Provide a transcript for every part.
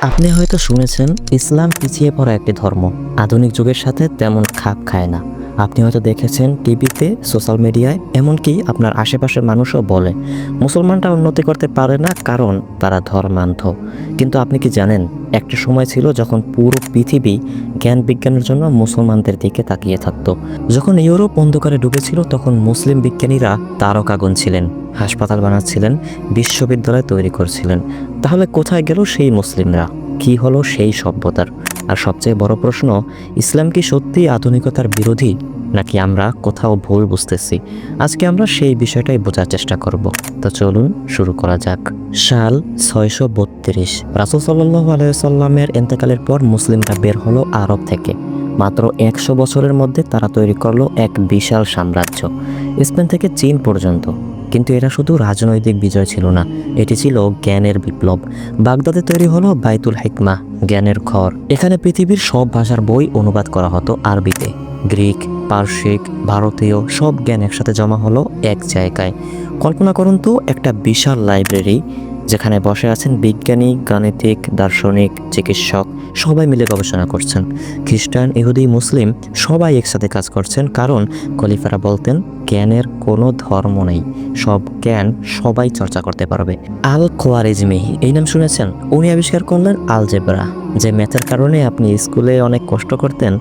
আপনি হয়তো শুনেছেন ইসলাম পিছিয়ে পড়া একটি ধর্ম, আধুনিক যুগের সাথে তেমন খাপ খায় না। আপনি হয়তো দেখেছেন টিভিতে, সোশ্যাল মিডিয়ায়, এমনকি আপনার আশেপাশের মানুষও বলে মুসলমানরা উন্নতি করতে পারে না কারণ তারা ধর্মান্ধ। কিন্তু আপনি কি জানেন, একটা সময় ছিল যখন পুরো পৃথিবী জ্ঞান বিজ্ঞানের জন্য মুসলমানদের দিকে তাকিয়ে থাকত। যখন ইউরোপ অন্ধকারে ডুবেছিল তখন মুসলিম বিজ্ঞানীরা তারকা গুনছিলেন, হাসপাতাল বানাচ্ছিলেন, বিশ্ববিদ্যালয় তৈরি করছিলেন। তাহলে কোথায় গেল সেই মুসলিমরা? কি হলো সেই সভ্যতার? আর সবচেয়ে বড় প্রশ্ন, ইসলাম কি সত্যি আধুনিকতার বিরোধী, নাকি আমরা কোথাও ভুল বুঝতেছি? আজকে আমরা সেই বিষয়টাই বোঝার চেষ্টা করব। তো চলুন শুরু করা যাক। সাল 632, রাসূল সাল্লাল্লাহু আলাইহি সাল্লামের ইন্তেকালের পর মুসলিমরা বের হলো আরব থেকে। মাত্র 100 বছরের মধ্যে তারা তৈরি করলো এক বিশাল সাম্রাজ্য, স্পেন থেকে চীন পর্যন্ত। কিন্তু এটা শুধু রাজনৈতিক বিজয় ছিল না, এটি ছিল জ্ঞানের বিপ্লব। বাগদাদে তৈরি হলো বাইতুল হিকমা, জ্ঞানের ঘর। এখানে পৃথিবীর সব ভাষার বই অনুবাদ করা হতো আরবিতে। গ্রিক, পারসিক, ভারতীয় সব জ্ঞান একসাথে জমা হলো এক জায়গায়। কল্পনা করুন তো, একটা বিশাল লাইব্রেরি যেখানে বসে আছেন বিজ্ঞানী, গাণিতিক, দার্শনিক, চিকিৎসক, সবাই মিলে গবেষণা করছেন। খ্রিস্টান, ইহুদি, মুসলিম সবাই একসাথে কাজ করছেন, কারণ খলিফারা বলতেন জ্ঞানের কোনো ধর্ম নেই, সব জ্ঞান সবাই চর্চা করতে পারবে। আল খোয়ারিজমি, এই নাম শুনেছেন? উনি আবিষ্কার করলেন আলজেব্রা। যে ম্যাথের কারণে আপনি স্কুলে অনেক কষ্ট করতেন,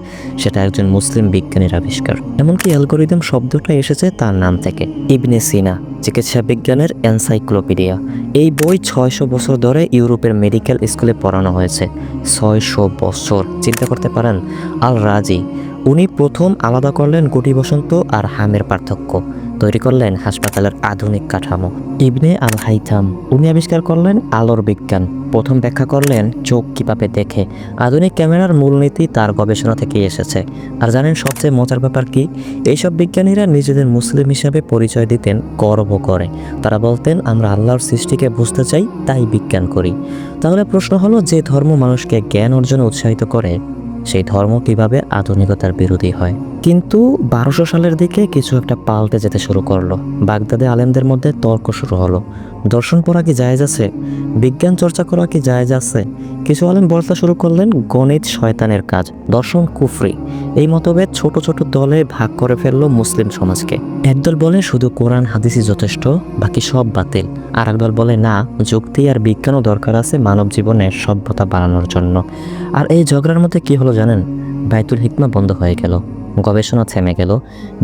সেটা একজন মুসলিম বিজ্ঞানীর আবিষ্কার। এমনকি অ্যালগোরিদম শব্দটা এসেছে তার নাম থেকে। ইবনে সিনা, চিকিৎসা বিজ্ঞানের এনসাইক্লোপিডিয়া। এই বই 600 বছর ধরে ইউরোপের মেডিকেল স্কুলে পড়ানো হয়েছে। 600 বছর, চিন্তা করতে পারেন? আল রাজি, উনি প্রথম আলাদা করলেন গুটি বসন্ত আর হামের পার্থক্য, তৈরি করলেন হাসপাতালের আধুনিক কাঠামো। ইবনে আল হাইথাম, উনি আবিষ্কার করলেন আলোর বিজ্ঞান, প্রথম ব্যাখ্যা করলেন চোখ কিভাবে দেখে। আধুনিক ক্যামেরার মূলনীতি তার গবেষণা থেকেই এসেছে। আর জানেন সবচেয়ে মজার ব্যাপার কি? এইসব বিজ্ঞানীরা নিজেদের মুসলিম হিসাবে পরিচয় দিতেন গর্ব করে। তারা বলতেন আমরা আল্লাহর সৃষ্টিকে বুঝতে চাই, তাই বিজ্ঞান করি। তাহলে প্রশ্ন হলো, যে ধর্ম মানুষকে জ্ঞান অর্জনে উৎসাহিত করে, সেই ধর্ম কিভাবে আধুনিকতার বিরোধী হয়? কিন্তু 1200 সালের দিকে কিছু একটা পাল্টে যেতে শুরু করলো। বাগদাদে আলেমদের মধ্যে তর্ক শুরু হলো, দর্শন পড়া কি জায়েজ আছে, বিজ্ঞান চর্চা করা কি জায়েজ আছে? কিছু আলেম বলতে শুরু করলেন গণিত শয়তানের কাজ, দর্শন কুফরি। এই মতভেদ ছোট ছোট দলে ভাগ করে ফেললো মুসলিম সমাজকে। একদল বলে শুধু কোরআন হাদিসই যথেষ্ট, বাকি সব বাতিল। আর একদল বলে না, যুক্তি আর বিজ্ঞানও দরকার আছে মানব জীবনের সভ্যতা বাড়ানোর জন্য। আর এই ঝগড়ার মধ্যে কি হলো জানেন? বাইতুল হিকমা বন্ধ হয়ে গেল, গবেষণা থেমে গেল,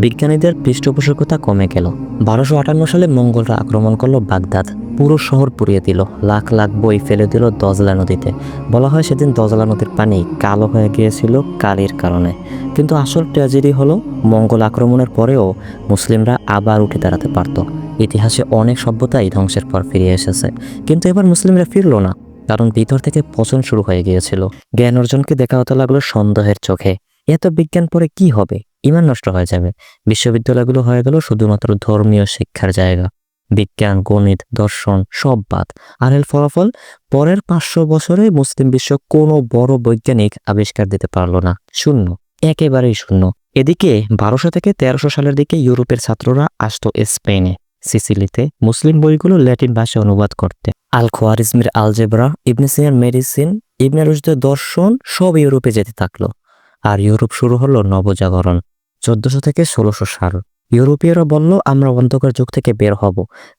বিজ্ঞানীদের পৃষ্ঠপোষকতা কমে গেল। 1258 সালে মঙ্গলরা আক্রমণ করলো বাগদাদ, পুরো শহর পুড়িয়ে দিল, লাখ লাখ বই ফেলে দিল দজলা নদীতে। বলা হয় সেদিন দজলা নদীর পানি কালো হয়ে গিয়েছিল কালির কারণে। কিন্তু আসল ট্র্যাজেডি হলো, মঙ্গল আক্রমণের পরেও মুসলিমরা আবার উঠে দাঁড়াতে পারত। ইতিহাসে অনেক সভ্যতাই ধ্বংসের পর ফিরে এসেছে, কিন্তু এবার মুসলিমরা ফিরল না, কারণ ভিতর থেকে পচন শুরু হয়ে গিয়েছিল। জ্ঞান অর্জনকে দেখা হতে লাগলো সন্দেহের চোখে। এত বিজ্ঞান পরে কি হবে? ইমান নষ্ট হয়ে যাবে। বিশ্ববিদ্যালয়গুলো হয়ে গেল শুধুমাত্র ধর্মীয় শিক্ষার জায়গা। বিজ্ঞান, গণিত, দর্শন সব বাদ। আর এর ফলাফল, পরের 500 বছরে মুসলিম বিশ্ব কোনো বড় বৈজ্ঞানিক আবিষ্কার দিতে পারলো না। শূন্য, একেবারেই শূন্য। এদিকে 1200 থেকে 1300 সালের দিকে ইউরোপের ছাত্ররা আসতো স্পেনে, সিসিলিতে মুসলিম বইগুলো ল্যাটিন ভাষায় অনুবাদ করতে। আল খোয়ারিজমির আলজেব্রা, ইবনে সিনার মেডিসিন, ইবনে রুশদের দর্শন সব ইউরোপে যেতে থাকলো। আর ইউরোপ শুরু হলো নবজাগরণ। 1400 থেকে 1600 সাল। ইউরোপীয়রা বলল আমরা অন্ধকার যুগ থেকে বের হব,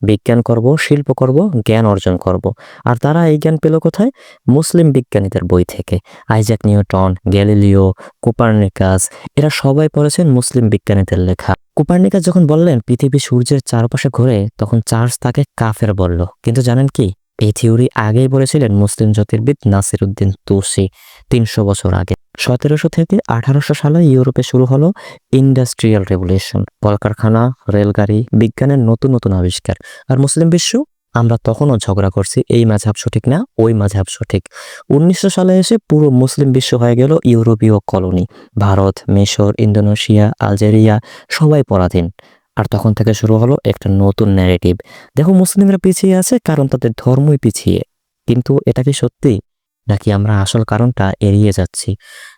বিজ্ঞান করব, শিল্প করব, জ্ঞান অর্জন করব। আর তারা এই জ্ঞান পেল কোথায়? মুসলিম বিজ্ঞানীদের বই থেকে। আইজাক নিউটন, গ্যালিলিও, কোপার্নিকাস, এরা সবাই পড়েছেন মুসলিম বিজ্ঞানীদের লেখা। কোপার্নিকাস যখন বললেন পৃথিবী সূর্যের চারপাশে ঘোরে, তখন চার্লস তাকে কাফের বলল। কিন্তু জানেন কি? এই থিওরি আগেই বলেছিলেন মুসলিম জ্যোতির্বিদ নাসিরউদ্দিন তুসি 300 বছর আগে। 1700 থেকে 1800 সালে ইউরোপে শুরু হলো ইন্ডাস্ট্রিয়াল রেভলিউশন, কলকারখানা, রেলগাড়ি, বিজ্ঞানের নতুন নতুন আবিষ্কার। আর মুসলিম বিশ্ব, আমরা তখনও ঝগড়া করছি এই মাযহাব সঠিক না, ওই মাযহাব সঠিক। 1900 সালে এসে পুরো মুসলিম বিশ্ব হয়ে গেল ইউরোপীয় কলোনি। ভারত, মিশর, ইন্দোনেশিয়া, আলজেরিয়া সবাই পরাধীন। আর তখন থেকে শুরু হলো একটা নতুন ন্যারেটিভ। দেখো, মুসলিমরা পিছিয়ে আছে কারণ তাদের ধর্মই পিছিয়ে। কিন্তু এটা কি সত্যি, নাকি আমরা আসল কারণটা এড়িয়ে যাচ্ছি?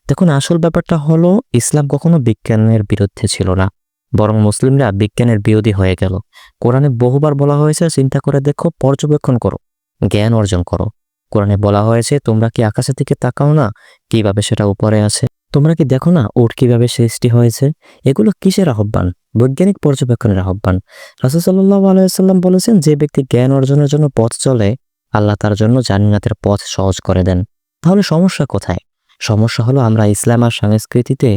দেখুন, আসল ব্যাপারটা হলো, ইসলাম কখনো বিজ্ঞানের বিরুদ্ধে ছিল না, বরং মুসলিমরা বিজ্ঞানের বিরোধী হয়ে গেল। কোরআনে বহুবার বলা হয়েছে চিন্তা করে দেখো, পর্যবেক্ষণ করো, জ্ঞান অর্জন করো। কোরআনে বলা হয়েছে, তোমরা কি আকাশের দিকে তাকাও না, কিভাবে সেটা উপরে আছে? তোমরা কি দেখো না উট কিভাবে সৃষ্টি হয়েছে? এগুলো কিসের আহ্বান? বৈজ্ঞানিক পর্যবেক্ষণের আহ্বান। রাসূল সাল্লাল্লাহু আলাইহি ওয়াসাল্লাম বলেছেন, যে ব্যক্তি জ্ঞান অর্জনের জন্য পথ চলে, আল্লাহ তার জন্য জান্নাতের পথ সহজ করে দেন। তাহলে সমস্যা কোথায়? সমস্যা হলো আমরা ইসলাম আর সংস্কৃতিতে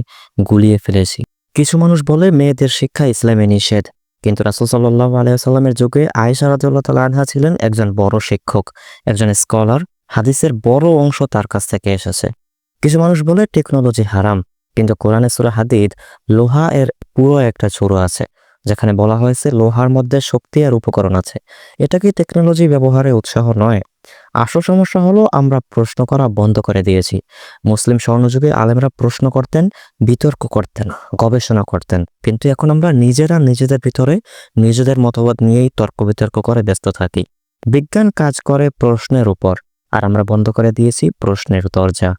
গুলিয়ে ফেলেছি। কিছু মানুষ বলে মেয়েদের শিক্ষা ইসলামে নিষেধ, কিন্তু রাসূল সাল্লাল্লাহু আলাইহি ওয়াসাল্লামের যুগে আয়েশা রাদিয়াল্লাহু তাআলা আনহা ছিলেন একজন বড় শিক্ষক, একজন স্কলার। হাদিসের বড় অংশ তার কাছ থেকে এসেছে। কিছু মানুষ বলে টেকনোলজি হারাম, কিন্তু কোরআনে সূরা হাদীদ লোহা এর পুরো একটা চূড়া আছে, যেখানে বলা হয়েছে লোহার মধ্যে শক্তি আর উপকরণ আছে। এটা কি টেকনোলজি ব্যবহারে উৎসাহ নয়? আসল সমস্যা হলো আমরা প্রশ্ন করা বন্ধ করে দিয়েছি। মুসলিম স্বর্ণযুগে আলেমরা প্রশ্ন করতেন, বিতর্ক করতেন, গবেষণা করতেন, কিন্তু এখন আমরা নিজেরা নিজেদের ভিতরে নিজেদের মতবাদ নিয়েই তর্ক বিতর্ক করে ব্যস্ত থাকি। বিজ্ঞান কাজ করে প্রশ্নের উপর, আর আমরা বন্ধ করে দিয়েছি প্রশ্নের দরজা।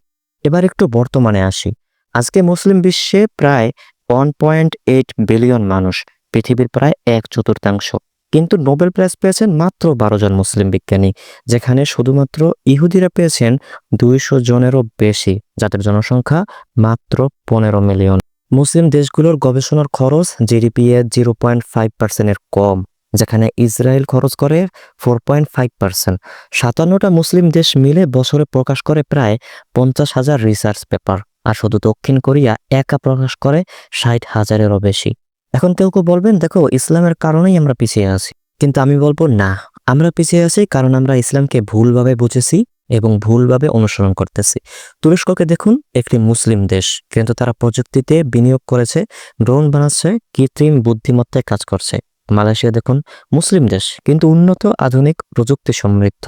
এবার একটু বর্তমানে আসি। আজকে মুসলিম বিশ্বে প্রায় 1.8 বিলিয়ন মানুষ, পৃথিবীর প্রায় 1/4। কিন্তু নোবেল প্রাইজ পেয়েছেন মাত্র 12 জন মুসলিম বিজ্ঞানী, যেখানে শুধুমাত্র ইহুদিরা পেয়েছেন 200 জনেরও বেশি, যাদের জনসংখ্যা মাত্র 15 মিলিয়ন। মুসলিম দেশগুলোর গবেষণার খরচ জিডিপি এর 0.5%-এর কম, যেখানে ইসরায়েল খরচ করে 4.5%। 57টা মুসলিম দেশ মিলে বছরে প্রকাশ করে প্রায় 50,000 রিসার্চ পেপার, আর শুধু দক্ষিণ কোরিয়া একা প্রকাশ করে 60,000-এরও বেশি। এখন কেউ কেউ বলবেন, দেখো ইসলামের কারণেই আমরা পিছিয়ে আছি, কিন্তু আমি বলবো না, আমরা পিছিয়ে আছি কারণ আমরা ইসলামকে ভুলভাবে বুঝেছি এবং ভুলভাবে অনুসরণ করতেছি। তুরস্ককে দেখুন, একটি মুসলিম দেশ, কিন্তু তারা প্রযুক্তিতে বিনিয়োগ করেছে, ড্রোন বানাচ্ছে, কৃত্রিম বুদ্ধিমত্তায় কাজ করছে। মালয়েশিয়া দেখুন, মুসলিম দেশ কিন্তু উন্নত আধুনিক প্রযুক্তি সমৃদ্ধ।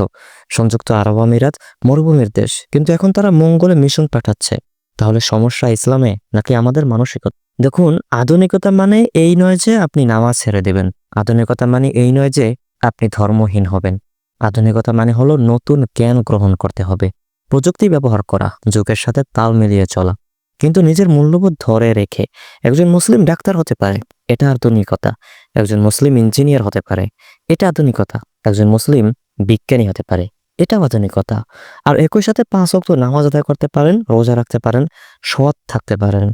সংযুক্ত আরব আমিরাত মরুভূমির দেশ, কিন্তু এখন তারা মঙ্গলে মিশন পাঠাচ্ছে। তাহলে সমস্যা ইসলামে নাকি আমাদের মানসিকতা? দেখুন, আধুনিকতা মানে এই নয় যে আপনি নামাজ ছেড়ে দেবেন। আধুনিকতা মানে এই নয় যে আপনি ধর্মহীন হবেন। আধুনিকতা মানে হলো নতুন জ্ঞান গ্রহণ করতে হবে, প্রযুক্তি ব্যবহার করা, যুগের সাথে তাল মিলিয়ে চলা, কিন্তু নিজের মূল্যবোধ ধরে রেখে। একজন মুসলিম ডাক্তার হতে পারে, এটা আধুনিকতা। একজন মুসলিম ইঞ্জিনিয়ার হতে পারে, এটা আধুনিকতা। একজন মুসলিম বিজ্ঞানী হতে পারে, এটা আধুনিকতা। আর একই সাথে 5 ওয়াক্ত নামাজ আদায় করতে পারেন, রোজা রাখতে পারেন, সৎ থাকতে পারেন।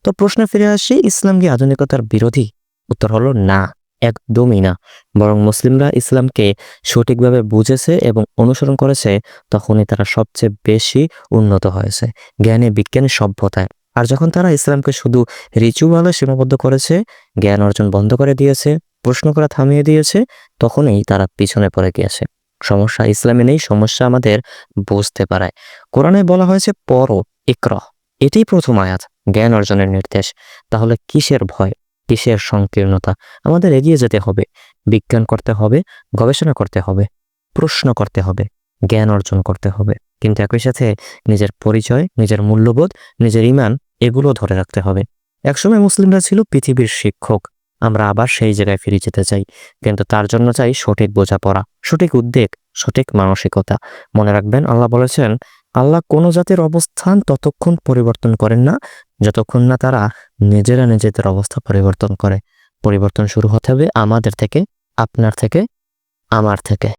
তো প্রশ্নে ফিরে আসি, ইসলাম কি আধুনিকতার বিরোধী? উত্তর হলো না, একদমই না। বরং মুসলিমরা ইসলামকে সঠিকভাবে বুঝেছে এবং অনুসরণ করেছে, তখনই তারা সবচেয়ে বেশি উন্নত হয়েছে জ্ঞানে, বিজ্ঞানে, সভ্যতায়। আর যখন তারা ইসলামকে শুধু রিচুয়ালে সীমাবদ্ধ করেছে, জ্ঞান অর্জন বন্ধ করে দিয়েছে, প্রশ্ন করা থামিয়ে দিয়েছে, তখনই তারা পিছনে পড়ে গিয়েছে। সমস্যা ইসলামে নেই, সমস্যা আমাদের বুঝতে পারায়। কোরআনে বলা হয়েছে পড়ো, ইকরা, এটাই প্রথম আয়াত, জ্ঞান অর্জনের নির্দেশ। তাহলে কিসের ভয়, কিসের সংকীর্ণতা? আমাদের এগিয়ে যেতে হবে, বিজ্ঞান করতে হবে, গবেষণা করতে হবে, প্রশ্ন করতে হবে, জ্ঞান অর্জন করতে হবে, কিন্তু একই সাথে নিজের পরিচয়, নিজের মূল্যবোধ, নিজের ঈমান, এগুলো ধরে রাখতে হবে। একসময় মুসলিমরা ছিল পৃথিবীর শিক্ষক, আমরা আবার সেই জায়গায় ফিরে যেতে চাই, কিন্তু তার জন্য চাই সঠিক বোঝাপড়া, সঠিক উদ্বেগ, সঠিক মানসিকতা। মনে রাখবেন, আল্লাহ বলেছেন, আল্লাহ কোনো জাতির অবস্থান ততক্ষণ পরিবর্তন করেন না যতক্ষণ না তারা নিজেরা নিজেদের অবস্থা পরিবর্তন করে। পরিবর্তন শুরু হতে হবে আমাদের থেকে, আপনার থেকে, আমার থেকে।